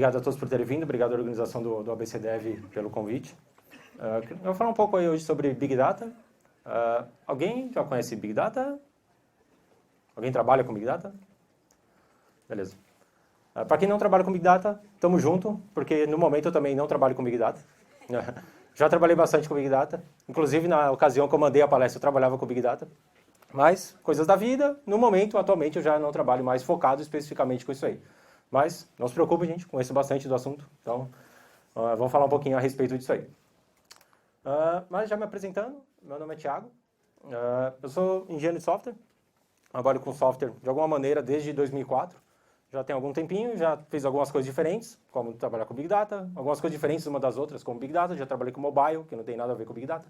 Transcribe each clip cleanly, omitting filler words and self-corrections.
obrigado a todos por terem vindo, obrigado à organização do ABC Dev pelo convite. Eu vou falar um pouco aí hoje sobre Big Data. Alguém já conhece Big Data? Alguém trabalha com Big Data? Beleza. Para quem não trabalha com Big Data, estamos junto, porque no momento eu também não trabalho com Big Data. Já trabalhei bastante com Big Data, inclusive na ocasião que eu mandei a palestra eu trabalhava com Big Data. Mas, coisas da vida, no momento, atualmente, eu já não trabalho mais focado especificamente com isso aí. Mas, não se preocupe, gente, conheço bastante do assunto, então vamos falar um pouquinho a respeito disso aí. Mas já me apresentando, meu nome é Thiago, eu sou engenheiro de software, trabalho com software de alguma maneira desde 2004, já tem algum tempinho, já fiz algumas coisas diferentes, como trabalhar com Big Data, algumas coisas diferentes uma das outras, como Big Data, já trabalhei com mobile, que não tem nada a ver com Big Data,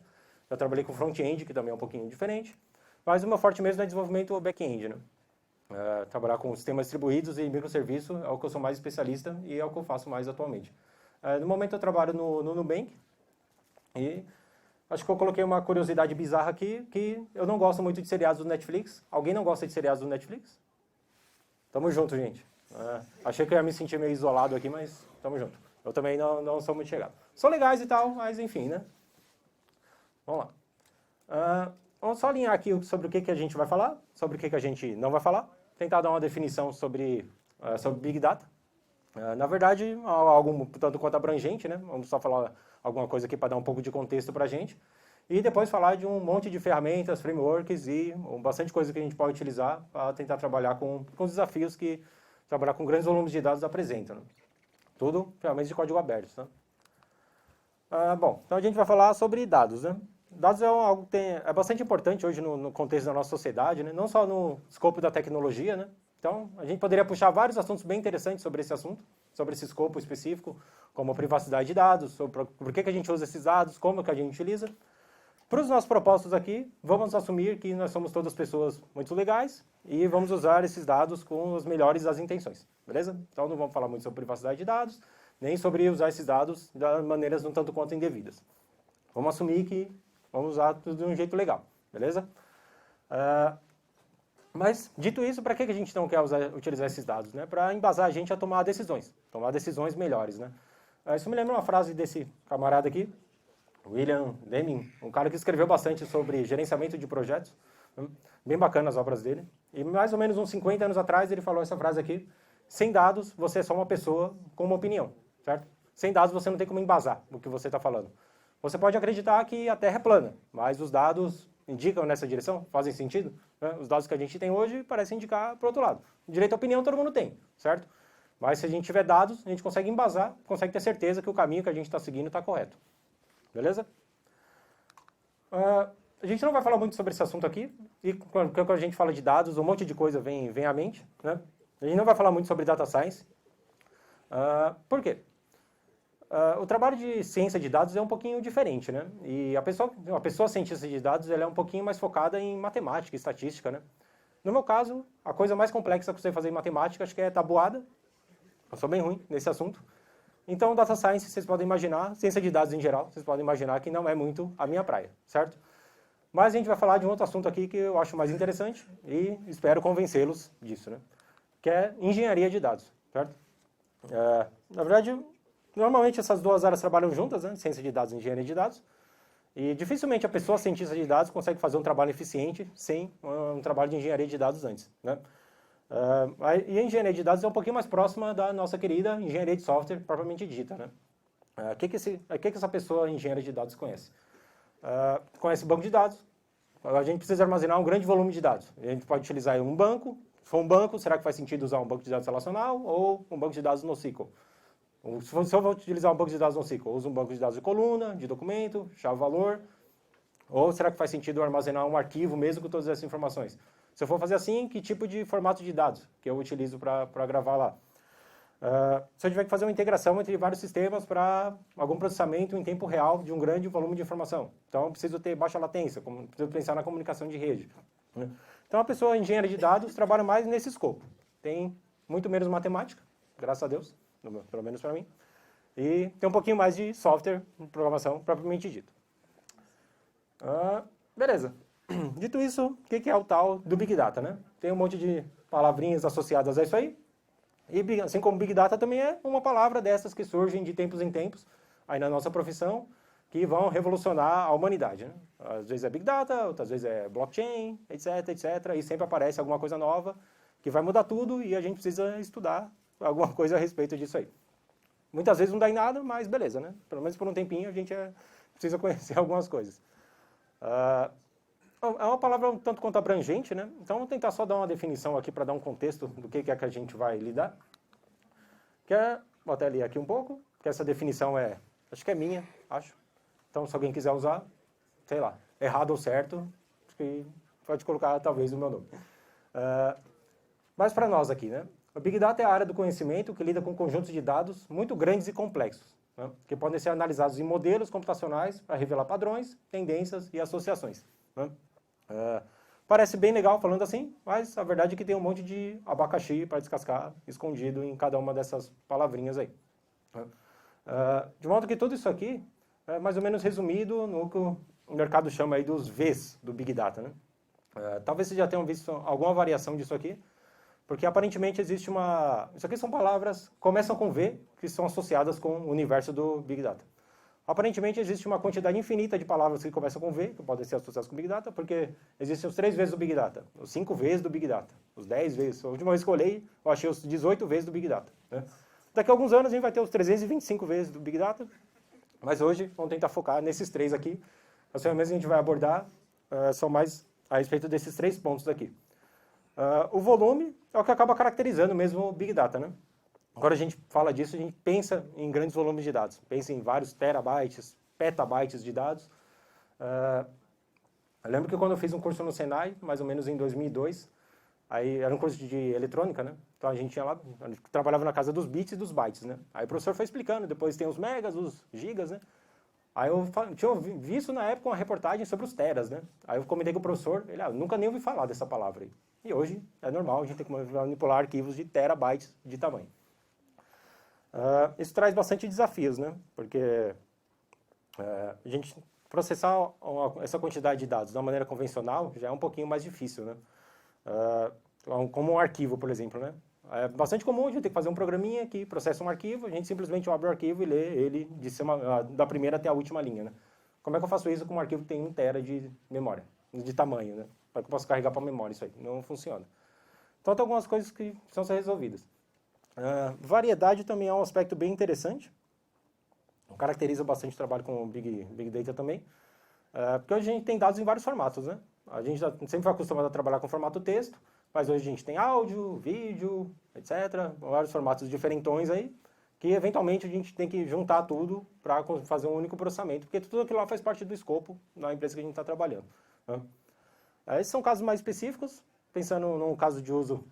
já trabalhei com front-end, que também é um pouquinho diferente, mas o meu forte mesmo é desenvolvimento back-end, né? Trabalhar com sistemas distribuídos e microserviço é o que eu sou mais especialista e é o que eu faço mais atualmente. No momento eu trabalho no Nubank e acho que eu coloquei uma curiosidade bizarra aqui, que eu não gosto muito de seriados do Netflix. Alguém não gosta de seriados do Netflix? Tamo junto, gente. Achei que eu ia me sentir meio isolado aqui, mas tamo junto. Eu também não sou muito chegado. São legais e tal, mas enfim, né? Vamos lá. Vamos só alinhar aqui sobre o que a gente vai falar, sobre o que a gente não vai falar. Tentar dar uma definição sobre Big Data. Na verdade, algo tanto quanto abrangente, né? Vamos só falar alguma coisa aqui para dar um pouco de contexto para a gente. E depois falar de um monte de ferramentas, frameworks e bastante coisa que a gente pode utilizar para tentar trabalhar com os desafios que trabalhar com grandes volumes de dados apresentam. Né? Tudo ferramentas de código aberto. Tá? Bom, então a gente vai falar sobre dados, né? Dados é algo que é bastante importante hoje no contexto da nossa sociedade, né? Não só no escopo da tecnologia, né? Então, a gente poderia puxar vários assuntos bem interessantes sobre esse assunto, sobre esse escopo específico, como a privacidade de dados, sobre por que a gente usa esses dados, como que a gente utiliza. Para os nossos propósitos aqui, vamos assumir que nós somos todas pessoas muito legais e vamos usar esses dados com as melhores das intenções, beleza? Então, não vamos falar muito sobre privacidade de dados, nem sobre usar esses dados de maneiras um tanto quanto indevidas. Vamos assumir que vamos usar tudo de um jeito legal, beleza? Mas, dito isso, para que a gente não quer utilizar esses dados? Né? Para embasar a gente a tomar decisões melhores. Né? Isso me lembra uma frase desse camarada aqui, William Deming, um cara que escreveu bastante sobre gerenciamento de projetos, bem bacana as obras dele. E mais ou menos uns 50 anos atrás ele falou essa frase aqui, sem dados você é só uma pessoa com uma opinião, certo? Sem dados você não tem como embasar o que você está falando. Você pode acreditar que a Terra é plana, mas os dados indicam nessa direção? Fazem sentido? Né? Os dados que a gente tem hoje parecem indicar para o outro lado. Direito à opinião todo mundo tem, certo? Mas se a gente tiver dados, a gente consegue embasar, consegue ter certeza que o caminho que a gente está seguindo está correto. Beleza? A gente não vai falar muito sobre esse assunto aqui, e quando a gente fala de dados, um monte de coisa vem à mente. Né? A gente não vai falar muito sobre data science. Por quê? O trabalho de ciência de dados é um pouquinho diferente, né? E a pessoa cientista de dados ela é um pouquinho mais focada em matemática e estatística, né? No meu caso, a coisa mais complexa que você fazer em matemática acho que é tabuada. Eu sou bem ruim nesse assunto. Então, data science, vocês podem imaginar, ciência de dados em geral, vocês podem imaginar que não é muito a minha praia, certo? Mas a gente vai falar de um outro assunto aqui que eu acho mais interessante e espero convencê-los disso, né? Que é engenharia de dados, certo? Na verdade, normalmente essas duas áreas trabalham juntas, né? Ciência de dados e engenharia de dados. E dificilmente a pessoa cientista de dados consegue fazer um trabalho eficiente sem um trabalho de engenharia de dados antes, né? E a engenharia de dados é um pouquinho mais próxima da nossa querida engenharia de software propriamente dita, né? O que essa pessoa engenheira de dados conhece? Conhece banco de dados. A gente precisa armazenar um grande volume de dados. A gente pode utilizar um banco. Se for um banco, será que faz sentido usar um banco de dados relacional ou um banco de dados NoSQL? Se eu vou utilizar um banco de dados NoSQL, eu uso um banco de dados de coluna, de documento, chave-valor, ou será que faz sentido armazenar um arquivo mesmo com todas essas informações? Se eu for fazer assim, que tipo de formato de dados que eu utilizo para gravar lá? Se eu tiver que fazer uma integração entre vários sistemas para algum processamento em tempo real de um grande volume de informação. Então, eu preciso ter baixa latência, preciso pensar na comunicação de rede. Né? Então, a pessoa engenheira de dados trabalha mais nesse escopo. Tem muito menos matemática, graças a Deus, pelo menos para mim. E tem um pouquinho mais de software, programação propriamente dito. Beleza. Dito isso, o que é o tal do Big Data, né? Tem um monte de palavrinhas associadas a isso aí. E assim como Big Data também é uma palavra dessas que surgem de tempos em tempos, aí na nossa profissão, que vão revolucionar a humanidade, né? Às vezes é Big Data, outras vezes é blockchain, etc, etc. E sempre aparece alguma coisa nova que vai mudar tudo e a gente precisa estudar alguma coisa a respeito disso aí. Muitas vezes não dá em nada, mas beleza, né? Pelo menos por um tempinho a gente precisa conhecer algumas coisas. É uma palavra um tanto quanto abrangente, né? Então vou tentar só dar uma definição aqui para dar um contexto do que é que a gente vai lidar. Vou até ler aqui um pouco, que essa definição acho que é minha, acho. Então se alguém quiser usar, sei lá, errado ou certo, pode colocar talvez o meu nome. Mas para nós aqui, né? O Big Data é a área do conhecimento que lida com conjuntos de dados muito grandes e complexos, né? Que podem ser analisados em modelos computacionais para revelar padrões, tendências e associações, né? Parece bem legal falando assim, mas a verdade é que tem um monte de abacaxi para descascar escondido em cada uma dessas palavrinhas aí. De modo que tudo isso aqui é mais ou menos resumido no que o mercado chama aí dos Vs do Big Data, né? Talvez vocês já tenham visto alguma variação disso aqui, porque aparentemente existe Isso aqui são palavras, começam com V, que são associadas com o universo do Big Data. Aparentemente existe uma quantidade infinita de palavras que começam com V, que podem ser associadas com Big Data, porque existem os 3 Vs do Big Data, os 5 Vs do Big Data, os 10 Vs. A última vez que eu olhei, eu achei os 18 Vs do Big Data, né? Daqui a alguns anos a gente vai ter os 325 Vs do Big Data, mas hoje vamos tentar focar nesses 3 aqui. As ferramentas que a gente vai abordar são mais a respeito desses 3 pontos aqui. O volume é o que acaba caracterizando mesmo o Big Data, né? Quando a gente fala disso, a gente pensa em grandes volumes de dados. Pensa em vários terabytes, petabytes de dados. Eu lembro que quando eu fiz um curso no Senai, mais ou menos em 2002, aí era um curso de eletrônica, né? Então a gente ia lá, a gente trabalhava na casa dos bits e dos bytes, né? Aí o professor foi explicando, depois tem os megas, os gigas, né? Aí eu tinha visto na época uma reportagem sobre os teras, né? Aí eu comentei com o professor, ele, nunca nem ouvi falar dessa palavra aí. E hoje é normal, a gente tem que manipular arquivos de terabytes de tamanho. Isso traz bastante desafios, né? Porque a gente processar essa quantidade de dados de uma maneira convencional já é um pouquinho mais difícil, né? Como um arquivo, por exemplo, né? É bastante comum a gente ter que fazer um programinha que processa um arquivo, a gente simplesmente abre o arquivo e lê ele da primeira até a última linha, né? Como é que eu faço isso com um arquivo que tem 1 tera de memória, de tamanho, né? Para que eu possa carregar para a memória isso aí? Não funciona. Então tem algumas coisas que precisam ser resolvidas. Variedade também é um aspecto bem interessante. Caracteriza bastante o trabalho com o Big Data também. Porque hoje a gente tem dados em vários formatos, né? A gente sempre foi acostumado a trabalhar com formato texto, mas hoje a gente tem áudio, vídeo, etc. Vários formatos diferentões aí, que eventualmente a gente tem que juntar tudo para fazer um único processamento, porque tudo aquilo lá faz parte do escopo da empresa que a gente está trabalhando, né? Esses são casos mais específicos, pensando num caso de uso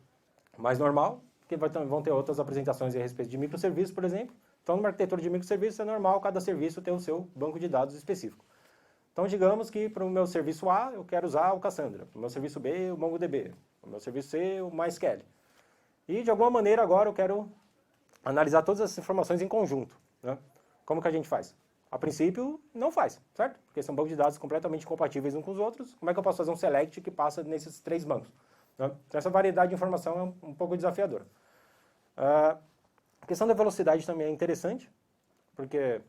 mais normal, que vão ter outras apresentações a respeito de microserviços, por exemplo. Então, numa arquitetura de microserviços é normal cada serviço ter o seu banco de dados específico. Então, digamos que para o meu serviço A eu quero usar o Cassandra, para o meu serviço B o MongoDB, para o meu serviço C o MySQL. E, de alguma maneira, agora eu quero analisar todas essas informações em conjunto, né? Como que a gente faz? A princípio, não faz, certo? Porque são bancos de dados completamente compatíveis uns com os outros. Como é que eu posso fazer um select que passa nesses 3 bancos, né? Então, essa variedade de informação é um pouco desafiadora. A questão da velocidade também é interessante, porque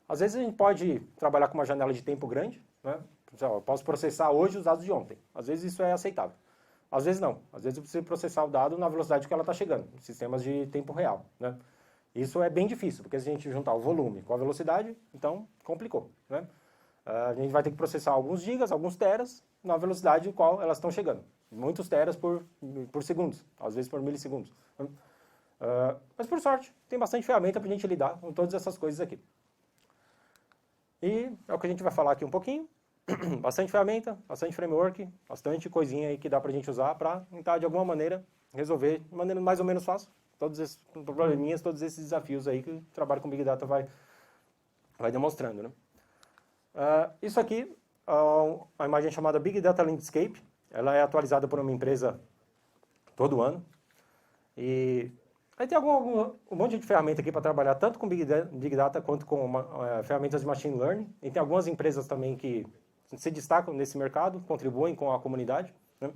às vezes a gente pode trabalhar com uma janela de tempo grande, né? Eu posso processar hoje os dados de ontem. Às vezes isso é aceitável. Às vezes não. Às vezes eu preciso processar o dado na velocidade que ela está chegando, sistemas de tempo real, né? Isso é bem difícil, porque se a gente juntar o volume com a velocidade, então complicou, né? A gente vai ter que processar alguns gigas, alguns teras, na velocidade em qual elas estão chegando. Muitos teras por segundos, às vezes por milissegundos, né? Mas por sorte, tem bastante ferramenta para a gente lidar com todas essas coisas aqui. E é o que a gente vai falar aqui um pouquinho. Bastante ferramenta, bastante framework, bastante coisinha aí que dá para a gente usar para tentar, de alguma maneira, resolver de maneira mais ou menos fácil todos esses probleminhas, todos esses desafios aí que o trabalho com Big Data vai demonstrando, né? Isso aqui é uma imagem chamada Big Data Landscape. Ela é atualizada por uma empresa todo ano. E aí tem um monte de ferramenta aqui para trabalhar tanto com Big Data quanto com ferramentas de Machine Learning. E tem algumas empresas também que se destacam nesse mercado, contribuem com a comunidade, né?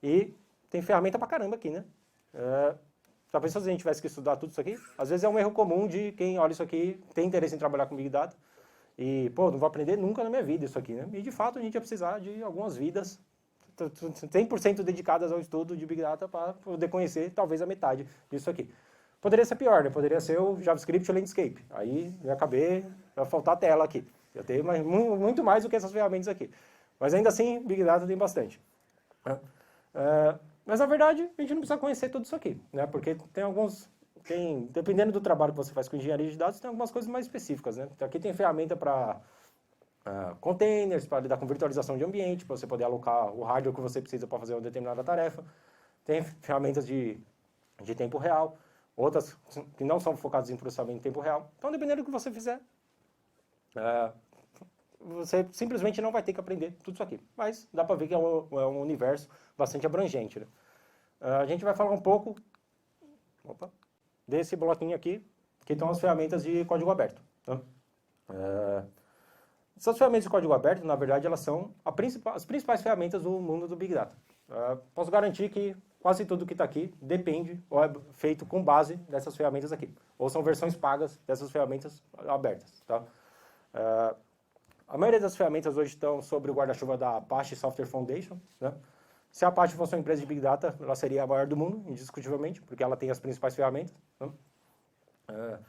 E tem ferramenta pra caramba aqui, né? Talvez se a gente tivesse que estudar tudo isso aqui, às vezes é um erro comum de quem olha isso aqui, tem interesse em trabalhar com Big Data, e, pô, não vou aprender nunca na minha vida isso aqui, né? E, de fato, a gente ia precisar de algumas vidas 100% dedicadas ao estudo de Big Data para poder conhecer, talvez, a metade disso aqui. Poderia ser pior, né? Poderia ser o JavaScript e o Landscape. Aí, vai faltar tela aqui. Eu tenho muito mais do que essas ferramentas aqui. Mas, ainda assim, Big Data tem bastante. Mas, na verdade, a gente não precisa conhecer tudo isso aqui, né? Porque dependendo do trabalho que você faz com engenharia de dados, tem algumas coisas mais específicas, né? Então, aqui tem ferramenta para containers, para lidar com virtualização de ambiente, para você poder alocar o hardware que você precisa para fazer uma determinada tarefa. Tem ferramentas de tempo real, outras que não são focadas em processamento em tempo real. Então, dependendo do que você fizer, você simplesmente não vai ter que aprender tudo isso aqui. Mas dá para ver que é um universo bastante abrangente, né? A gente vai falar um pouco desse bloquinho aqui, que estão as ferramentas de código aberto. Tá? Essas ferramentas de código aberto, na verdade, elas são as principais ferramentas do mundo do Big Data. Posso garantir que quase tudo que está aqui depende ou é feito com base dessas ferramentas aqui. Ou são versões pagas dessas ferramentas abertas. Tá? A maioria das ferramentas hoje estão sobre o guarda-chuva da Apache Software Foundation. Né? Se a Apache fosse uma empresa de Big Data, ela seria a maior do mundo, indiscutivelmente, porque ela tem as principais ferramentas. Né?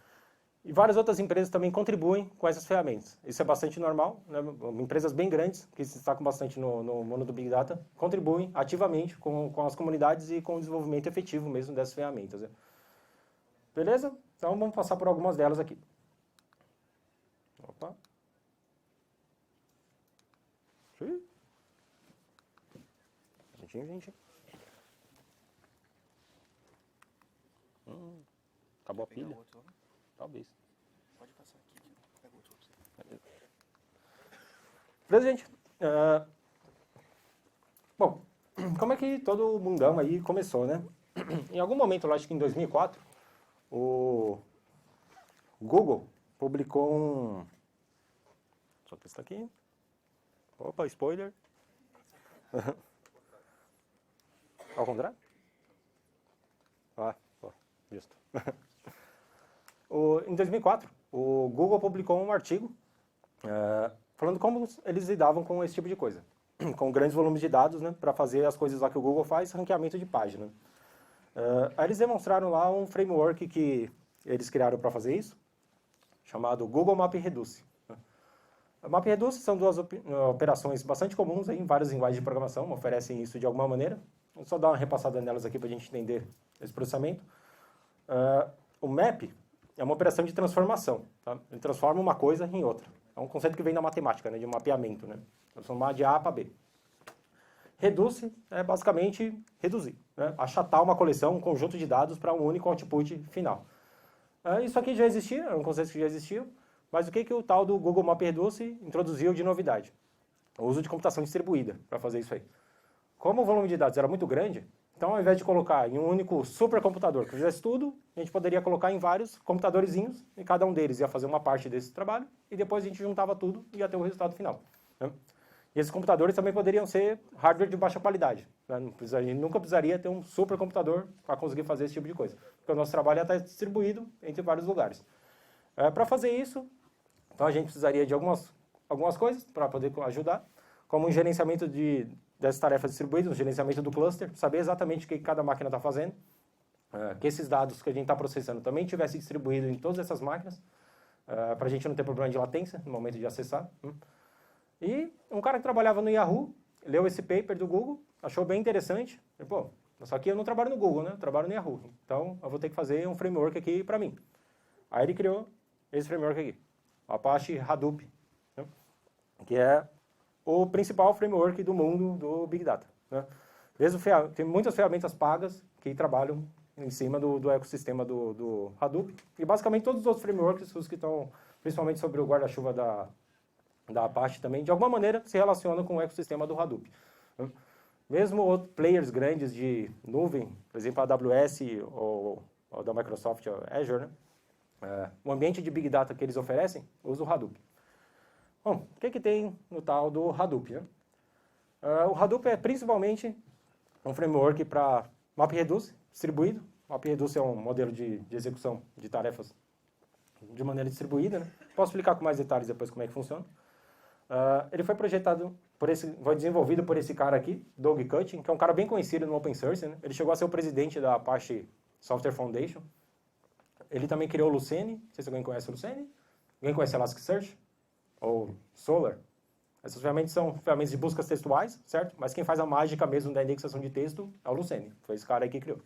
E várias outras empresas também contribuem com essas ferramentas. Isso é bastante normal. Né? Empresas bem grandes, que se destacam bastante no mundo do Big Data, contribuem ativamente com as comunidades e com o desenvolvimento efetivo mesmo dessas ferramentas. Né? Beleza? Então vamos passar por algumas delas aqui. Opa. Gente. Acabou a pilha? Talvez. Pode passar aqui, pega outro pra você. Beleza, gente? Bom, como é que todo o mundão aí começou, né? Em algum momento, lá, acho que em 2004, o Google publicou um... Só que está aqui. Opa, spoiler. Ao contrário? Justo. Em 2004, o Google publicou um artigo falando como eles lidavam com esse tipo de coisa, com grandes volumes de dados, né, para fazer as coisas lá que o Google faz, ranqueamento de página. Aí eles demonstraram lá um framework que eles criaram para fazer isso, chamado Google MapReduce. A MapReduce são duas operações bastante comuns aí, em várias linguagens de programação, oferecem isso de alguma maneira. Vou só dar uma repassada nelas aqui para a gente entender esse processamento. O map é uma operação de transformação. Tá? Ele transforma uma coisa em outra. É um conceito que vem da matemática, né, de mapeamento. Né? Transformar de A para B. Reduce é basicamente reduzir. Né? Achatar uma coleção, um conjunto de dados para um único output final. Isso aqui já existia, é um conceito que já existia. Mas o que o tal do Google MapReduce introduziu de novidade? O uso de computação distribuída para fazer isso aí. Como o volume de dados era muito grande, então ao invés de colocar em um único supercomputador que fizesse tudo, a gente poderia colocar em vários computadorzinhos e cada um deles ia fazer uma parte desse trabalho e depois a gente juntava tudo e ia ter o resultado final. Né? E esses computadores também poderiam ser hardware de baixa qualidade. Né? A gente nunca precisaria ter um supercomputador para conseguir fazer esse tipo de coisa, porque o nosso trabalho ia estar distribuído entre vários lugares. Para fazer isso, então a gente precisaria de algumas coisas para poder ajudar, como o gerenciamento dessas tarefas distribuídas, o gerenciamento do cluster, saber exatamente o que cada máquina está fazendo, que esses dados que a gente está processando também tivessem distribuído em todas essas máquinas, para a gente não ter problema de latência no momento de acessar. E um cara que trabalhava no Yahoo, leu esse paper do Google, achou bem interessante, e, pô, só que eu não trabalho no Google, né? Eu trabalho no Yahoo, então eu vou ter que fazer um framework aqui para mim. Aí ele criou esse framework aqui, o Apache Hadoop, né? Que é o principal framework do mundo do Big Data. Né? Tem muitas ferramentas pagas que trabalham em cima do ecossistema do Hadoop. E basicamente todos os outros frameworks, os que estão principalmente sobre o guarda-chuva da Apache também, de alguma maneira se relacionam com o ecossistema do Hadoop. Né? Mesmo outros players grandes de nuvem, por exemplo, a AWS ou da Microsoft, a Azure, né? O ambiente de Big Data que eles oferecem usa o Hadoop. Bom, o que tem no tal do Hadoop? Né? O Hadoop é principalmente um framework para MapReduce, distribuído. O MapReduce é um modelo de execução de tarefas de maneira distribuída, né? Posso explicar com mais detalhes depois como é que funciona. Ele foi projetado foi desenvolvido por esse cara aqui, Doug Cutting, que é um cara bem conhecido no Open Source, né? Ele chegou a ser o presidente da Apache Software Foundation. Ele também criou o Lucene. Não sei se alguém conhece o Lucene. Alguém conhece Elasticsearch? Ou Solr? Essas ferramentas são ferramentas de buscas textuais, certo? Mas quem faz a mágica mesmo da indexação de texto é o Lucene. Foi esse cara aí que criou.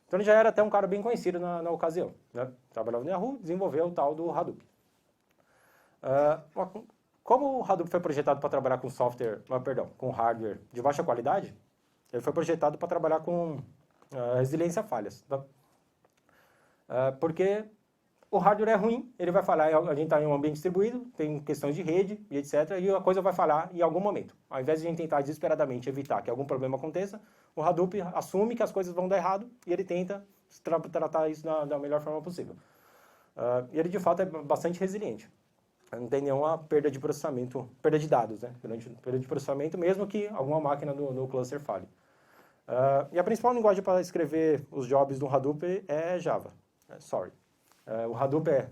Então ele já era até um cara bem conhecido na ocasião, né? Trabalhava no Yahoo, desenvolveu o tal do Hadoop. Como o Hadoop foi projetado para trabalhar com com hardware de baixa qualidade, ele foi projetado para trabalhar com resiliência a falhas. Tá? Porque o hardware é ruim, ele vai falhar, a gente está em um ambiente distribuído, tem questões de rede e etc, e a coisa vai falhar em algum momento. Ao invés de a gente tentar desesperadamente evitar que algum problema aconteça, o Hadoop assume que as coisas vão dar errado e ele tenta tratar isso da melhor forma possível. E ele, de fato, é bastante resiliente. Não tem nenhuma perda de processamento, perda de dados, né? Perda de processamento, mesmo que alguma máquina no cluster falhe. E a principal linguagem para escrever os jobs do Hadoop é Java. O Hadoop é...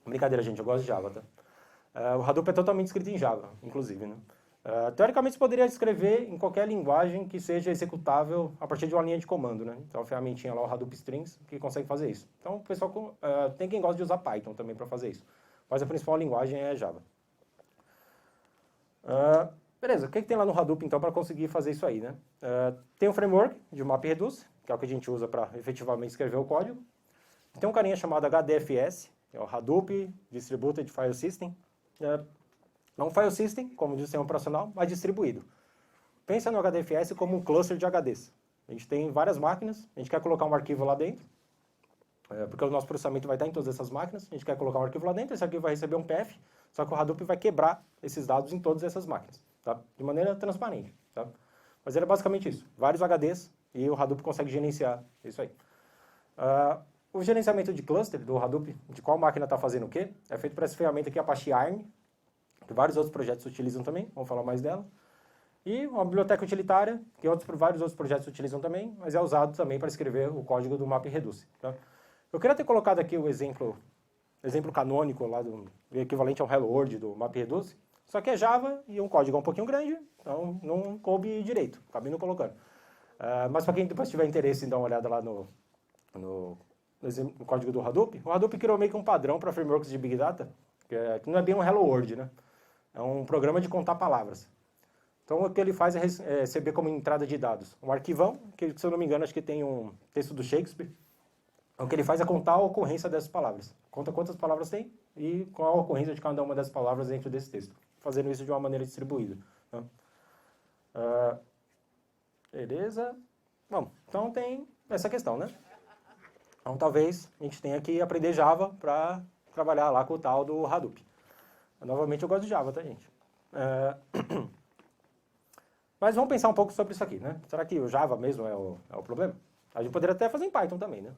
Brincadeira, gente, eu gosto de Java, tá? O Hadoop é totalmente escrito em Java, inclusive, né? Teoricamente, você poderia escrever em qualquer linguagem que seja executável a partir de uma linha de comando, né? Então, a ferramentinha lá, o Hadoop Strings, que consegue fazer isso. Então, o pessoal tem quem gosta de usar Python também para fazer isso. Mas a principal linguagem é Java. Beleza, o que tem lá no Hadoop, então, para conseguir fazer isso aí, né? Tem um framework de MapReduce, que é o que a gente usa para efetivamente escrever o código. Tem um carinha chamado HDFS, que é o Hadoop Distributed File System. É um file system, como diz o sistema operacional, mas distribuído. Pensa no HDFS como um cluster de HDs. A gente tem várias máquinas, a gente quer colocar um arquivo lá dentro, porque o nosso processamento vai estar em todas essas máquinas, a gente quer colocar um arquivo lá dentro, esse arquivo vai receber um path, só que o Hadoop vai quebrar esses dados em todas essas máquinas, tá? De maneira transparente. Tá? Mas ele é basicamente isso, vários HDs, e o Hadoop consegue gerenciar isso aí. O gerenciamento de cluster do Hadoop, de qual máquina está fazendo o quê, é feito por essa ferramenta aqui, Apache Arm, que vários outros projetos utilizam também, vamos falar mais dela. E uma biblioteca utilitária, que vários outros projetos utilizam também, mas é usado também para escrever o código do MapReduce. Tá? Eu queria ter colocado aqui o exemplo canônico lá do equivalente ao Hello World do MapReduce, só que é Java e um código um pouquinho grande, então não coube direito, acabei não colocando. Mas para quem depois tiver interesse em dar uma olhada lá no código do Hadoop, o Hadoop criou meio que um padrão para frameworks de Big Data, que não é bem um Hello World, né? É um programa de contar palavras. Então, o que ele faz é receber como entrada de dados um arquivão, que, se eu não me engano, acho que tem um texto do Shakespeare. O que ele faz é contar a ocorrência dessas palavras. Conta quantas palavras tem e qual a ocorrência de cada uma dessas palavras dentro desse texto. Fazendo isso de uma maneira distribuída. Né? Beleza. Bom, então tem essa questão, né? Então, talvez a gente tenha que aprender Java para trabalhar lá com o tal do Hadoop. Novamente, eu gosto de Java, tá, gente? Mas vamos pensar um pouco sobre isso aqui, né? Será que o Java mesmo é o problema? A gente poderia até fazer em Python também, né?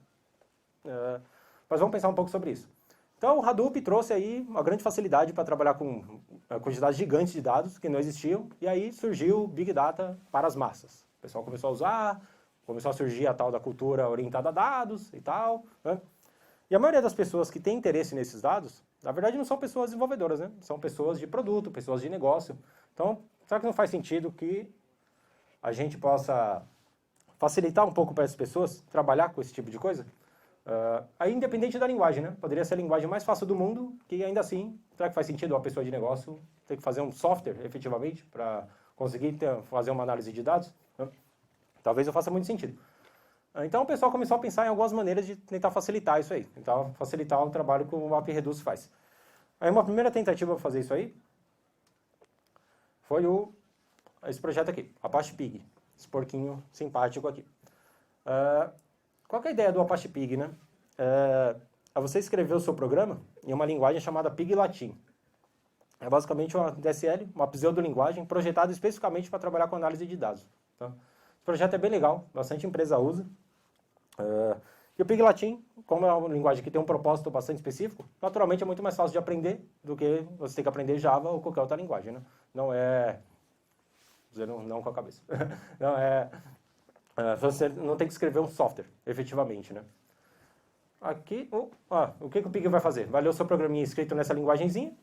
Mas vamos pensar um pouco sobre isso. Então, o Hadoop trouxe aí uma grande facilidade para trabalhar com quantidades gigantes de dados que não existiam, e aí surgiu Big Data para as massas. O pessoal começou a usar, começou a surgir a tal da cultura orientada a dados e tal, né? E a maioria das pessoas que tem interesse nesses dados, na verdade não são pessoas desenvolvedoras, né? São pessoas de produto, pessoas de negócio. Então, será que não faz sentido que a gente possa facilitar um pouco para essas pessoas trabalhar com esse tipo de coisa? Aí, independente da linguagem, né? Poderia ser a linguagem mais fácil do mundo, que ainda assim, será que faz sentido uma pessoa de negócio ter que fazer um software, efetivamente, para conseguir fazer uma análise de dados? Né? Talvez não faça muito sentido. Então, o pessoal começou a pensar em algumas maneiras de tentar facilitar isso aí. Tentar facilitar o trabalho que o MapReduce faz. Aí, uma primeira tentativa para fazer isso aí foi esse projeto aqui, Apache Pig. Esse porquinho simpático aqui. Qual que é a ideia do Apache Pig, né? É você escrever o seu programa em uma linguagem chamada Pig Latin. É basicamente uma DSL, uma pseudolinguagem projetada especificamente para trabalhar com análise de dados. Tá? Esse projeto é bem legal, bastante empresa usa. E o Pig Latin, como é uma linguagem que tem um propósito bastante específico, naturalmente é muito mais fácil de aprender do que você ter que aprender Java ou qualquer outra linguagem. Né? Não é... Não com a cabeça. Não é... Você não tem que escrever um software, efetivamente, né? Aqui, o que o Pig vai fazer? Vai ler o seu programinha escrito nessa linguagenzinha,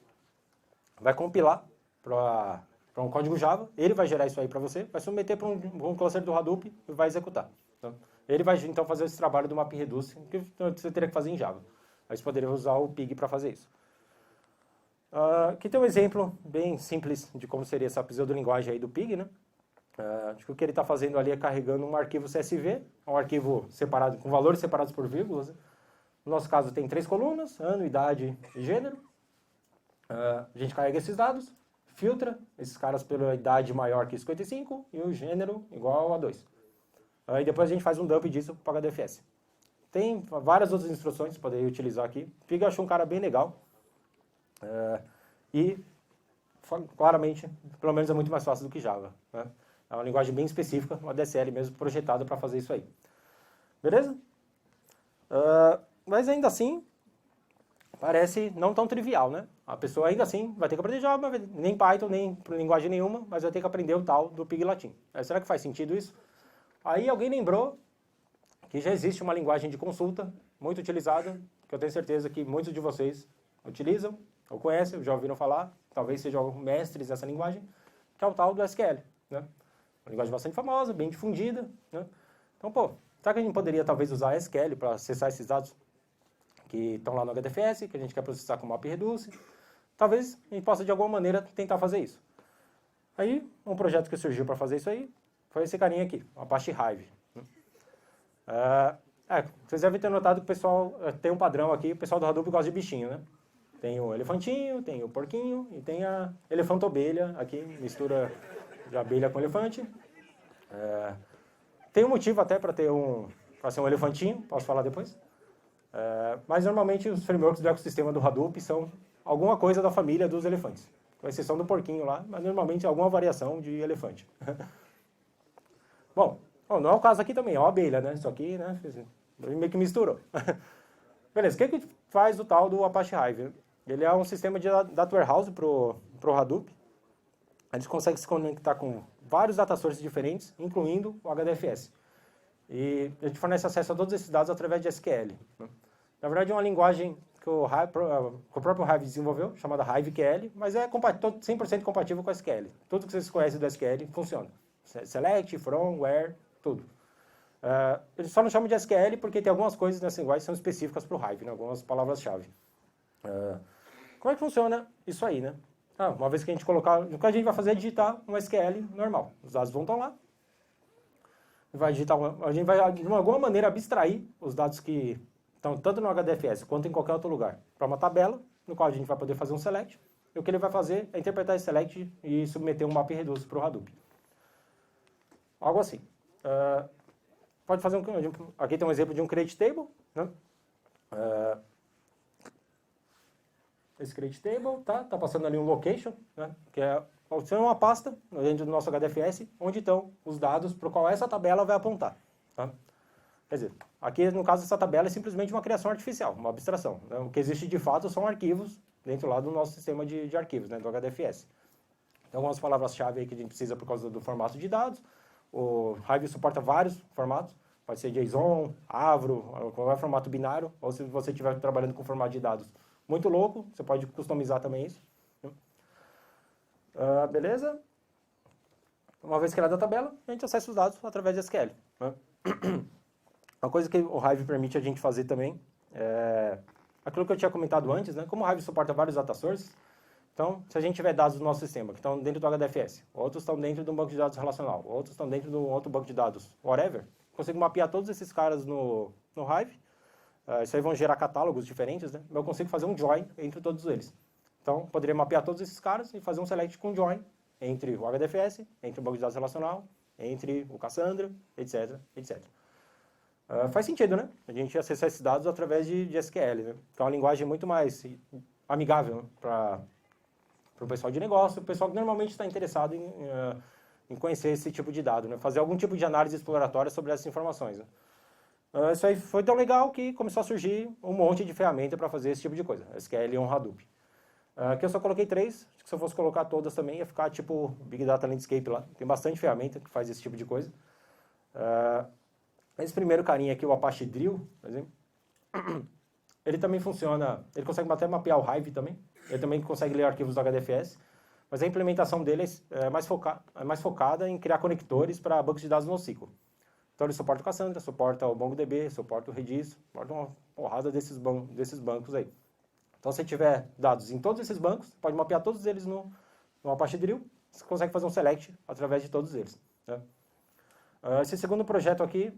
vai compilar para um código Java, ele vai gerar isso aí para você, vai submeter para um cluster do Hadoop e vai executar. Tá? Ele vai, então, fazer esse trabalho do MapReduce, que você teria que fazer em Java. Aí você poderia usar o Pig para fazer isso. Aqui tem um exemplo bem simples de como seria essa pseudolinguagem aí do Pig, né? Acho que o que ele está fazendo ali é carregando um arquivo CSV, um arquivo separado, com valores separados por vírgulas. Né? No nosso caso tem 3 colunas, ano, idade e gênero. A gente carrega esses dados, filtra esses caras pela idade maior que 55 e o gênero igual a 2. E depois a gente faz um dump disso para o HDFS. Tem várias outras instruções que poderia utilizar aqui. O Pig eu achei um cara bem legal. E claramente, pelo menos é muito mais fácil do que Java. Né? É uma linguagem bem específica, uma DSL mesmo projetada para fazer isso aí. Beleza? Mas ainda assim, parece não tão trivial, né? A pessoa ainda assim vai ter que aprender Java, nem Python, nem linguagem nenhuma, mas vai ter que aprender o tal do Pig Latim. Será que faz sentido isso? Aí alguém lembrou que já existe uma linguagem de consulta muito utilizada, que eu tenho certeza que muitos de vocês utilizam, ou conhecem, ou já ouviram falar, talvez sejam mestres dessa linguagem, que é o tal do SQL, né? Uma linguagem bastante famosa, bem difundida, né? Então, será que a gente poderia talvez usar SQL para acessar esses dados que estão lá no HDFS, que a gente quer processar com o MapReduce? Talvez a gente possa, de alguma maneira, tentar fazer isso. Aí, um projeto que surgiu para fazer isso aí foi esse carinha aqui, o Apache Hive. Vocês devem ter notado que o pessoal tem um padrão aqui, o pessoal do Hadoop gosta de bichinho, né? Tem o elefantinho, tem o porquinho e tem a elefante-ovelha aqui, mistura de abelha com elefante. Tem um motivo até para ser um elefantinho, posso falar depois. Mas normalmente os frameworks do ecossistema do Hadoop são alguma coisa da família dos elefantes. Com exceção do porquinho lá, mas normalmente alguma variação de elefante. Bom, não é o caso aqui também, é uma abelha, né? Isso aqui, né? Meio que misturou. Beleza, o que faz o tal do Apache Hive? Ele é um sistema de data warehouse para o Hadoop. A gente consegue se conectar com vários data sources diferentes, incluindo o HDFS. E a gente fornece acesso a todos esses dados através de SQL. Né? Na verdade, é uma linguagem que o próprio Hive desenvolveu, chamada HiveQL, mas é 100% compatível com a SQL. Tudo que vocês conhecem do SQL funciona. Select, from, where, tudo. Eles só não chamam de SQL porque tem algumas coisas nessa linguagem que são específicas para o Hive, né? Algumas palavras-chave. Como é que funciona isso aí, né? Uma vez que a gente colocar... O que a gente vai fazer é digitar um SQL normal. Os dados vão estar lá. A gente vai, de alguma maneira, abstrair os dados que estão tanto no HDFS quanto em qualquer outro lugar para uma tabela, no qual a gente vai poder fazer um select. E o que ele vai fazer é interpretar esse select e submeter um MapReduce para o Hadoop. Algo assim. Pode fazer aqui tem um exemplo de um create table, né? Esse create table tá passando ali um location, né? Que é uma pasta dentro do nosso HDFS, onde estão os dados para o qual essa tabela vai apontar. Tá? Quer dizer, aqui no caso essa tabela é simplesmente uma criação artificial, uma abstração. Né? O que existe de fato são arquivos dentro lá do nosso sistema de arquivos, né? Do HDFS. Tem algumas palavras-chave aí que a gente precisa por causa do formato de dados. O Hive suporta vários formatos. Pode ser JSON, Avro, qualquer formato binário, ou se você estiver trabalhando com formato de dados muito louco, você pode customizar também isso. Beleza? Uma vez criada a tabela, a gente acessa os dados através de SQL. Né? Uma coisa que o Hive permite a gente fazer também é aquilo que eu tinha comentado antes, né? Como o Hive suporta vários data sources, então, se a gente tiver dados do nosso sistema que estão dentro do HDFS, outros estão dentro de um banco de dados relacional, outros estão dentro de um outro banco de dados, whatever, consigo mapear todos esses caras no Hive. Isso aí vão gerar catálogos diferentes, né? Eu consigo fazer um join entre todos eles. Então, poderia mapear todos esses caras e fazer um select com join entre o HDFS, entre o banco de dados relacional, entre o Cassandra, etc, etc. Faz sentido, né? A gente acessar esses dados através de SQL, né? Que é uma linguagem muito mais amigável, né? Para o pessoal de negócio, o pessoal que normalmente está interessado em conhecer esse tipo de dado, né? Fazer algum tipo de análise exploratória sobre essas informações. Né? Isso aí foi tão legal que começou a surgir um monte de ferramenta para fazer esse tipo de coisa. SQL on Hadoop. Aqui eu só coloquei 3, acho que se eu fosse colocar todas também ia ficar tipo Big Data Landscape lá. Tem bastante ferramenta que faz esse tipo de coisa. Esse primeiro carinha aqui, o Apache Drill, por exemplo, ele também funciona, ele consegue até mapear o Hive também, ele também consegue ler arquivos do HDFS, mas a implementação dele é mais focada em criar conectores para bancos de dados NoSQL. Então ele suporta o Cassandra, suporta o MongoDB, suporta o Redis, suporta uma porrada desses bancos aí. Então se tiver dados em todos esses bancos, pode mapear todos eles no Apache Drill, você consegue fazer um select através de todos eles. Né? Esse segundo projeto aqui,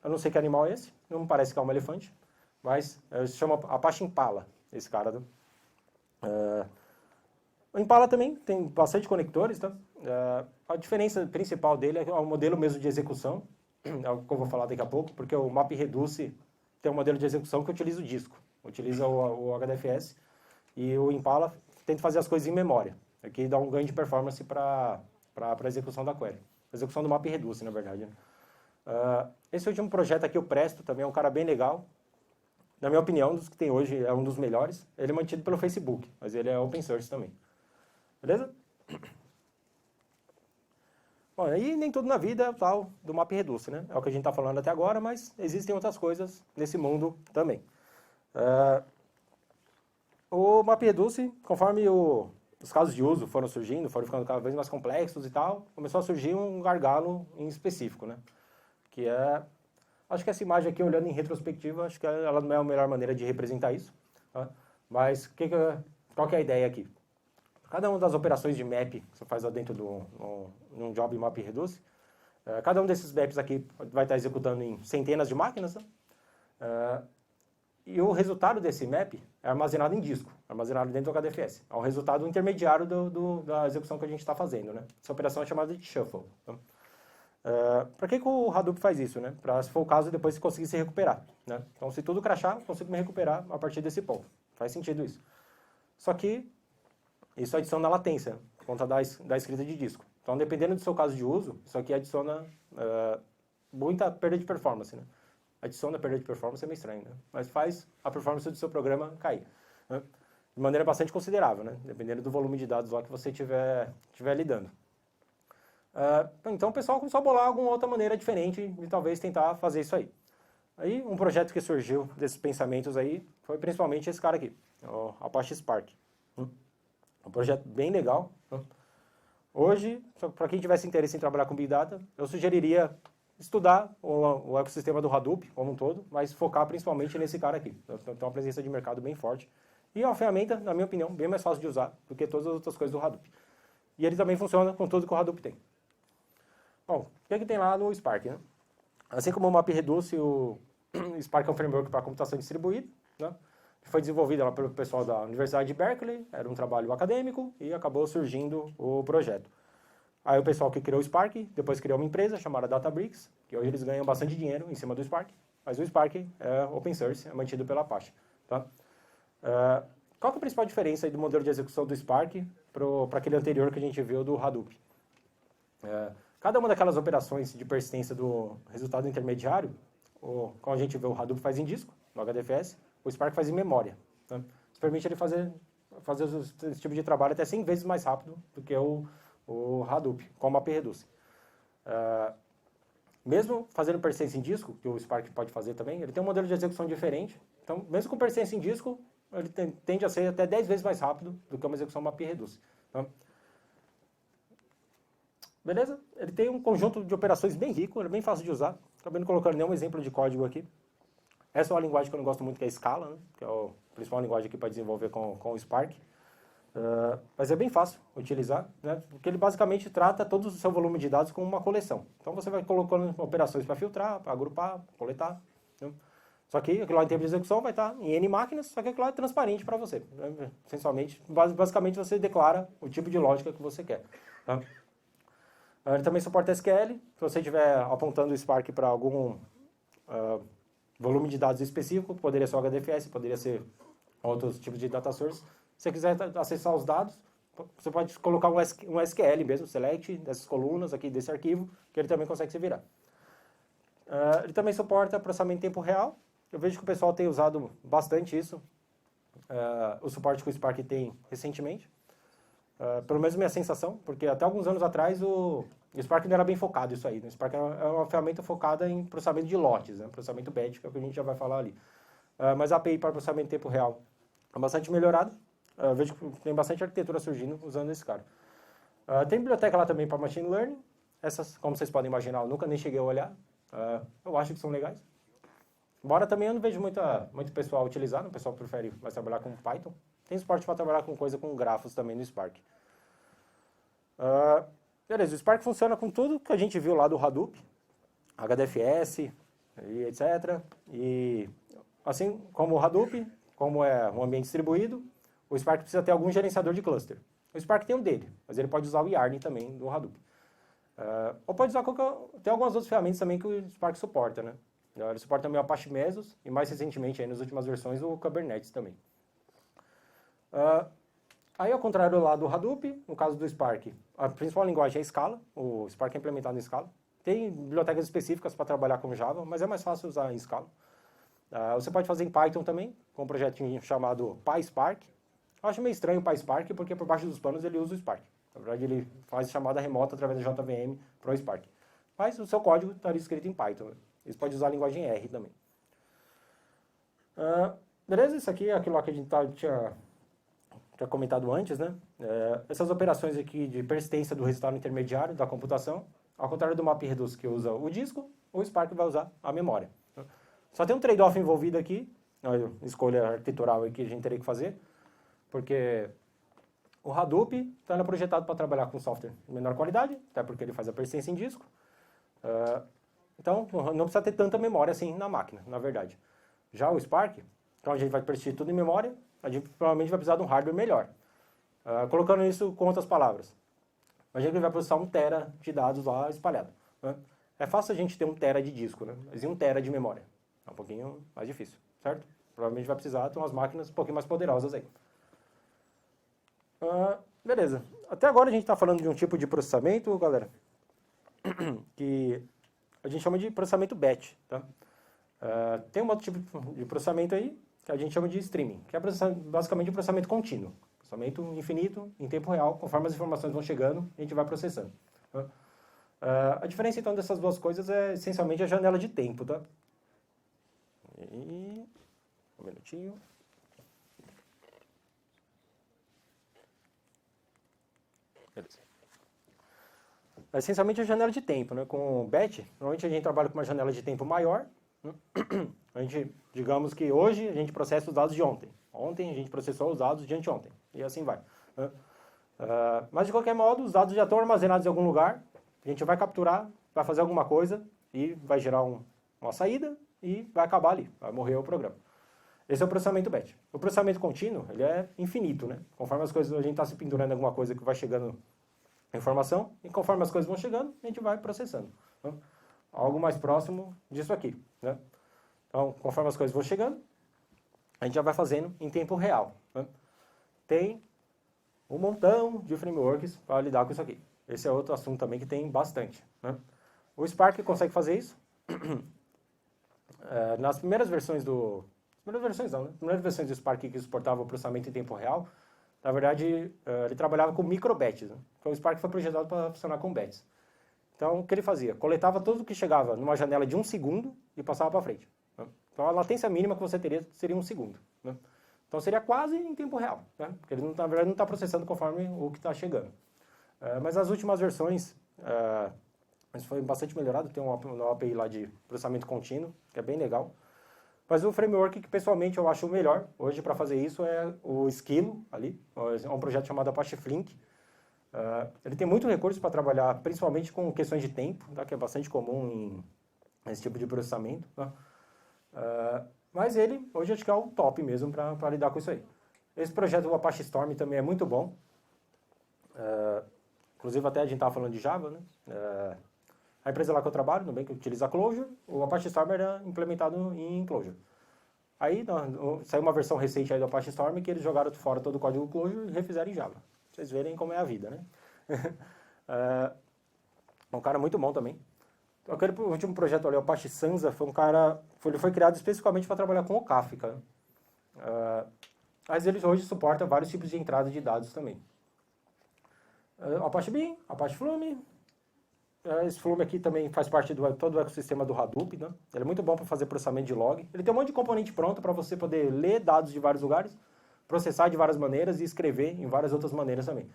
eu não sei que animal é esse, não me parece que é um elefante, mas se chama Apache Impala, esse cara. O Impala também tem bastante conectores, tá? A diferença principal dele é o modelo mesmo de execução, é o que eu vou falar daqui a pouco, porque o MapReduce tem um modelo de execução que utiliza o disco, utiliza o HDFS, e o Impala tenta fazer as coisas em memória, aqui dá um ganho de performance para a execução da query, a execução do MapReduce, na verdade. Né? Esse último projeto aqui, o Presto, também é um cara bem legal, na minha opinião, dos que tem hoje, é um dos melhores. Ele é mantido pelo Facebook, mas ele é open source também. Beleza? Bom, aí nem tudo na vida é tal do MapReduce, né? É o que a gente está falando até agora, mas existem outras coisas nesse mundo também. O MapReduce, conforme os casos de uso foram surgindo, foram ficando cada vez mais complexos e tal, começou a surgir um gargalo em específico, né? Que é... Acho que essa imagem aqui, olhando em retrospectiva, acho que ela não é a melhor maneira de representar isso. Tá? Mas qual que é a ideia aqui? Cada uma das operações de map que você faz lá dentro de um job MapReduce, cada um desses maps aqui vai estar executando em centenas de máquinas. Né? E o resultado desse map é armazenado em disco, armazenado dentro do HDFS. É o resultado intermediário da execução que a gente está fazendo. Né? Essa operação é chamada de shuffle. Tá? Para que o Hadoop faz isso? Né? Para, se for o caso, depois você conseguir se recuperar. Né? Então, se tudo crashar, eu consigo me recuperar a partir desse ponto. Faz sentido isso. Só que isso adiciona latência, por conta da escrita de disco. Então, dependendo do seu caso de uso, isso aqui adiciona muita perda de performance. Né? Adiciona perda de performance é meio estranho, né? Mas faz a performance do seu programa cair. Né? De maneira bastante considerável, né? Dependendo do volume de dados lá que você estiver lidando. Então o pessoal começou a bolar alguma outra maneira diferente de talvez tentar fazer isso aí. Aí um projeto que surgiu desses pensamentos aí foi principalmente esse cara aqui, o Apache Spark. Um projeto bem legal. Hoje, para quem tivesse interesse em trabalhar com Big Data, eu sugeriria estudar o ecossistema do Hadoop como um todo, mas focar principalmente nesse cara aqui. Tem uma presença de mercado bem forte. E é uma ferramenta, na minha opinião, bem mais fácil de usar do que todas as outras coisas do Hadoop. E ele também funciona com tudo que o Hadoop tem. Bom, o que tem lá no Spark? Né? Assim como o MapReduce, o Spark é um framework para computação distribuída, né? Foi desenvolvido lá pelo pessoal da Universidade de Berkeley, era um trabalho acadêmico e acabou surgindo o projeto. Aí o pessoal que criou o Spark, depois criou uma empresa chamada Databricks, que hoje eles ganham bastante dinheiro em cima do Spark, mas o Spark é open source, é mantido pela Apache. Tá? Qual que é a principal diferença aí do modelo de execução do Spark para aquele anterior que a gente viu do Hadoop? Cada uma daquelas operações de persistência do resultado intermediário, como a gente vê o Hadoop faz em disco, no HDFS, o Spark faz em memória. Né? Isso permite ele fazer esse tipo de trabalho até 100 vezes mais rápido do que o Hadoop, com o MapReduce. Mesmo fazendo persistência em disco, que o Spark pode fazer também, ele tem um modelo de execução diferente. Então, mesmo com persistência em disco, ele tende a ser até 10 vezes mais rápido do que uma execução MapReduce. Tá? Beleza? Ele tem um conjunto de operações bem rico, ele é bem fácil de usar. Acabei não colocando nenhum exemplo de código aqui. Essa é uma linguagem que eu não gosto muito, que é a Scala, né? Que é a principal linguagem aqui para desenvolver com o Spark. Mas é bem fácil utilizar, né? Porque ele basicamente trata todo o seu volume de dados como uma coleção. Então você vai colocando operações para filtrar, para agrupar, coletar. Né? Só que aquilo lá em termos de execução vai estar em N máquinas, só que aquilo lá é transparente para você. Né? Essencialmente, basicamente você declara o tipo de lógica que você quer. Tá? Ele também suporta SQL. Se você estiver apontando o Spark para algum volume de dados específico, poderia ser o HDFS, poderia ser outros tipos de data source. Se você quiser acessar os dados, você pode colocar um SQL mesmo, select dessas colunas aqui desse arquivo, que ele também consegue se virar. Ele também suporta processamento em tempo real. Eu vejo que o pessoal tem usado bastante isso. O suporte que o Spark tem recentemente. Pelo menos minha sensação, porque até alguns anos atrás o Spark não era bem focado isso aí. Né? O Spark é uma ferramenta focada em processamento de lotes, né? Processamento batch, que é o que a gente já vai falar ali. Mas a API para processamento em tempo real é bastante melhorada. Vejo que tem bastante arquitetura surgindo usando esse cara. Tem biblioteca lá também para machine learning. Essas, como vocês podem imaginar, eu nunca nem cheguei a olhar. Eu acho que são legais. Embora também eu não vejo muito pessoal utilizar, o pessoal prefere mais trabalhar com Python. Tem suporte para trabalhar com coisa com grafos também no Spark. Beleza, o Spark funciona com tudo que a gente viu lá do Hadoop, HDFS e etc. E assim como o Hadoop, como é um ambiente distribuído, o Spark precisa ter algum gerenciador de cluster. O Spark tem um dele, mas ele pode usar o Yarn também do Hadoop. Ou pode usar tem algumas outras ferramentas também que o Spark suporta, né? Ele suporta também o Apache Mesos e mais recentemente, aí, nas últimas versões, o Kubernetes também. Aí, ao contrário lá do Hadoop, no caso do Spark, a principal linguagem é Scala, o Spark é implementado em Scala. Tem bibliotecas específicas para trabalhar com Java, mas é mais fácil usar em Scala. Você pode fazer em Python também, com um projetinho chamado PySpark. Eu acho meio estranho o PySpark, porque por baixo dos panos ele usa o Spark. Na verdade, ele faz chamada remota através da JVM para o Spark. Mas o seu código estaria escrito em Python. Né? Você pode usar a linguagem R também. Beleza? Isso aqui é aquilo lá que a gente tinha comentado antes, né? Essas operações aqui de persistência do resultado intermediário da computação, ao contrário do MapReduce que usa o disco, o Spark vai usar a memória. Só tem um trade-off envolvido aqui, a escolha arquitetural que a gente teria que fazer, porque o Hadoop está projetado para trabalhar com software de menor qualidade, até porque ele faz a persistência em disco. Então, não precisa ter tanta memória assim na máquina, na verdade. Já o Spark, então a gente vai persistir tudo em memória, a gente provavelmente vai precisar de um hardware melhor. Colocando isso com outras palavras, imagina que ele vai processar 1 tera de dados lá espalhado. Né? É fácil a gente ter 1 tera de disco, né? Mas e 1 tera de memória? É um pouquinho mais difícil, certo? Provavelmente vai precisar ter umas máquinas um pouquinho mais poderosas aí. Beleza. Até agora a gente está falando de um tipo de processamento, galera, que a gente chama de processamento batch. Tá? Tem um outro tipo de processamento aí, que a gente chama de streaming, que é basicamente um processamento contínuo. Processamento infinito, em tempo real, conforme as informações vão chegando, a gente vai processando. Tá? A diferença, então, dessas duas coisas é, essencialmente, a janela de tempo. Tá? E... um minutinho. Beleza. Essencialmente a janela de tempo, né? Com o batch, normalmente a gente trabalha com uma janela de tempo maior. Né? A gente, digamos que hoje a gente processa os dados de ontem. Ontem a gente processou os dados de anteontem. E assim vai. Né? Mas de qualquer modo, os dados já estão armazenados em algum lugar. A gente vai capturar, vai fazer alguma coisa e vai gerar uma saída e vai acabar ali. Vai morrer o programa. Esse é o processamento batch. O processamento contínuo, ele é infinito, né? Conforme as coisas, a gente está se pendurando em alguma coisa que vai chegando informação, e conforme as coisas vão chegando, a gente vai processando. Né? Algo mais próximo disso aqui. Né? Então, conforme as coisas vão chegando, a gente já vai fazendo em tempo real. Né? Tem um montão de frameworks para lidar com isso aqui. Esse é outro assunto também que tem bastante. Né? O Spark consegue fazer isso. Nas primeiras versões do... Primeiras versões do Spark que suportava o processamento em tempo real, na verdade, ele trabalhava com micro-batches. Né? Então, o Spark foi projetado para funcionar com batches. Então, o que ele fazia? Coletava tudo que chegava numa janela de 1 segundo e passava para frente. Né? Então, a latência mínima que você teria seria 1 segundo. Né? Então, seria quase em tempo real. Né? Porque ele, na verdade, não está processando conforme o que está chegando. Mas as últimas versões, isso foi bastante melhorado. Tem uma API lá de processamento contínuo, que é bem legal. Mas o framework que, pessoalmente, eu acho o melhor hoje para fazer isso é o Esquilo, ali. É um projeto chamado Apache Flink. Ele tem muito recurso para trabalhar, principalmente com questões de tempo, tá? Que é bastante comum nesse tipo de processamento. Tá? Mas ele, hoje, acho que é o top mesmo para lidar com isso aí. Esse projeto, o Apache Storm, também é muito bom. Inclusive, até a gente estava falando de Java, né? A empresa lá que eu trabalho, no bem que utiliza Clojure, o Apache Storm era implementado em Clojure. Aí saiu uma versão recente aí do Apache Storm que eles jogaram fora todo o código Clojure e refizeram em Java. Pra vocês verem como é a vida, né? Um cara muito bom também. Aquele último projeto ali, o Apache Sansa, ele foi criado especificamente para trabalhar com o Kafka. Mas ele hoje suporta vários tipos de entrada de dados também. Apache Beam, Apache Flume. Esse Flume aqui também faz parte de todo o ecossistema do Hadoop, né? Ele é muito bom para fazer processamento de log. Ele tem um monte de componente pronto para você poder ler dados de vários lugares, processar de várias maneiras e escrever em várias outras maneiras também.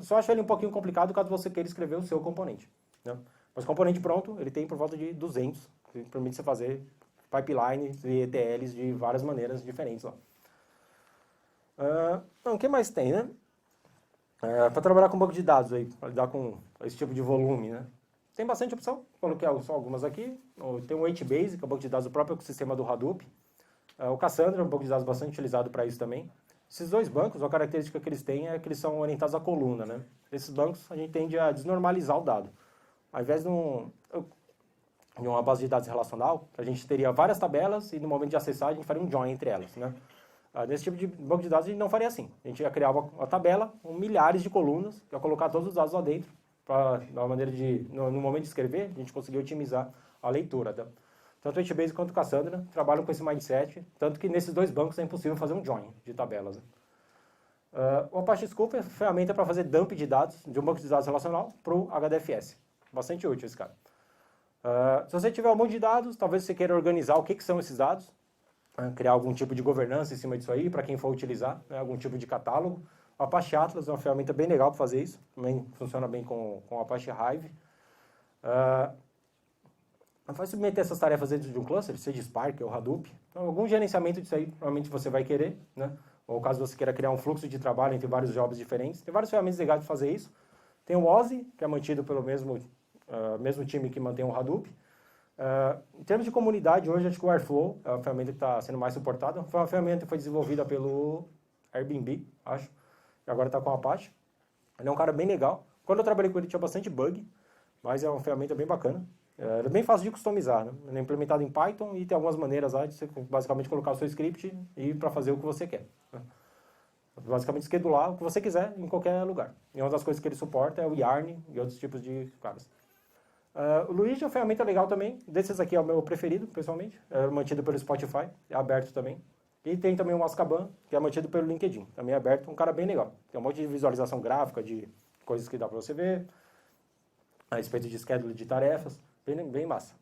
Só acho ele um pouquinho complicado caso você queira escrever o seu componente, né? Mas o componente pronto, ele tem por volta de 200, que permite você fazer pipelines e ETLs de várias maneiras diferentes lá. O que mais tem, né? Para trabalhar com banco de dados aí, para lidar com esse tipo de volume, né? Tem bastante opção, coloquei só algumas aqui. Tem o HBase, que é o banco de dados do próprio ecossistema do Hadoop. O Cassandra é um banco de dados bastante utilizado para isso também. Esses dois bancos, a característica que eles têm é que eles são orientados à coluna, né? Esses bancos, a gente tende a desnormalizar o dado. Ao invés de uma base de dados relacional, a gente teria várias tabelas e no momento de acessar a gente faria um join entre elas, né? Nesse tipo de banco de dados a gente não faria assim. A gente ia criar uma tabela com milhares de colunas, ia colocar todos os dados lá dentro, para no momento de escrever, a gente conseguir otimizar a leitura. Tá? Tanto o HBase quanto o Cassandra trabalham com esse mindset, tanto que nesses dois bancos é impossível fazer um join de tabelas. Né? O Apache Scoop é uma ferramenta para fazer dump de dados de um banco de dados relacional para o HDFS. Bastante útil esse cara. Se você tiver um monte de dados, talvez você queira organizar o que são esses dados, criar algum tipo de governança em cima disso aí, para quem for utilizar, né, algum tipo de catálogo. O Apache Atlas é uma ferramenta bem legal para fazer isso, também funciona bem com o Apache Hive. Faz submeter essas tarefas dentro de um cluster, seja Spark ou Hadoop. Então, algum gerenciamento disso aí, provavelmente você vai querer, né? Ou caso você queira criar um fluxo de trabalho entre vários jobs diferentes. Tem várias ferramentas legais de fazer isso. Tem o Ozzy, que é mantido pelo mesmo time que mantém o Hadoop. Em termos de comunidade, hoje acho que o Airflow é a ferramenta que está sendo mais suportada. Foi uma ferramenta que foi desenvolvida pelo Airbnb, acho, e agora está com o Apache. Ele é um cara bem legal. Quando eu trabalhei com ele tinha bastante bug, mas é uma ferramenta bem bacana. É bem fácil de customizar, né? Ele é implementado em Python e tem algumas maneiras lá de você basicamente colocar o seu script e para fazer o que você quer. Né? Basicamente schedular o que você quiser em qualquer lugar. E uma das coisas que ele suporta é o Yarn e outros tipos de caras. O Luigi é uma ferramenta legal também. Desses aqui é o meu preferido, pessoalmente. É mantido pelo Spotify, é aberto também. E tem também o Azkaban, que é mantido pelo LinkedIn. Também é aberto, um cara bem legal. Tem um monte de visualização gráfica, de coisas que dá para você ver. A respeito de schedule de tarefas. Bem massa.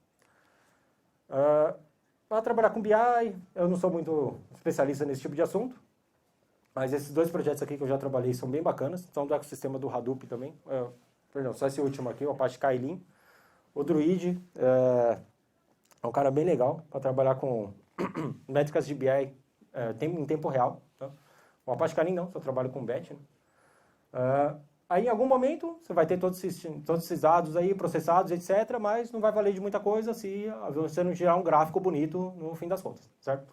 Para trabalhar com BI, eu não sou muito especialista nesse tipo de assunto. Mas esses dois projetos aqui que eu já trabalhei são bem bacanas. São do ecossistema do Hadoop também. Perdão, só esse último aqui, o Apache Kylin. O Druid é um cara bem legal para trabalhar com métricas de BI em tempo real. Tá? O Apache Kylin não, só trabalho com batch. Né? Aí, em algum momento, você vai ter todos esses dados aí processados, etc., mas não vai valer de muita coisa se você não gerar um gráfico bonito no fim das contas, certo?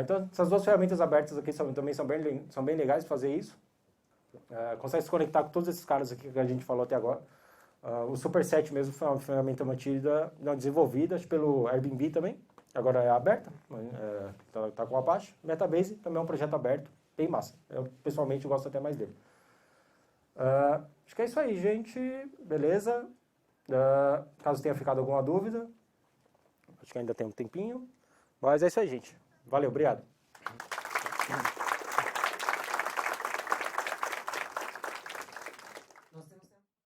Então, essas duas ferramentas abertas aqui também são bem legais de fazer isso. Consegue se conectar com todos esses caras aqui que a gente falou até agora. O Superset mesmo foi uma ferramenta desenvolvida pelo Airbnb também, agora é aberta, está com o Apache. Metabase também é um projeto aberto, bem massa. Eu, pessoalmente, gosto até mais dele. Acho que é isso aí, gente. Beleza? Caso tenha ficado alguma dúvida, acho que ainda tem um tempinho. Mas é isso aí, gente. Valeu, obrigado.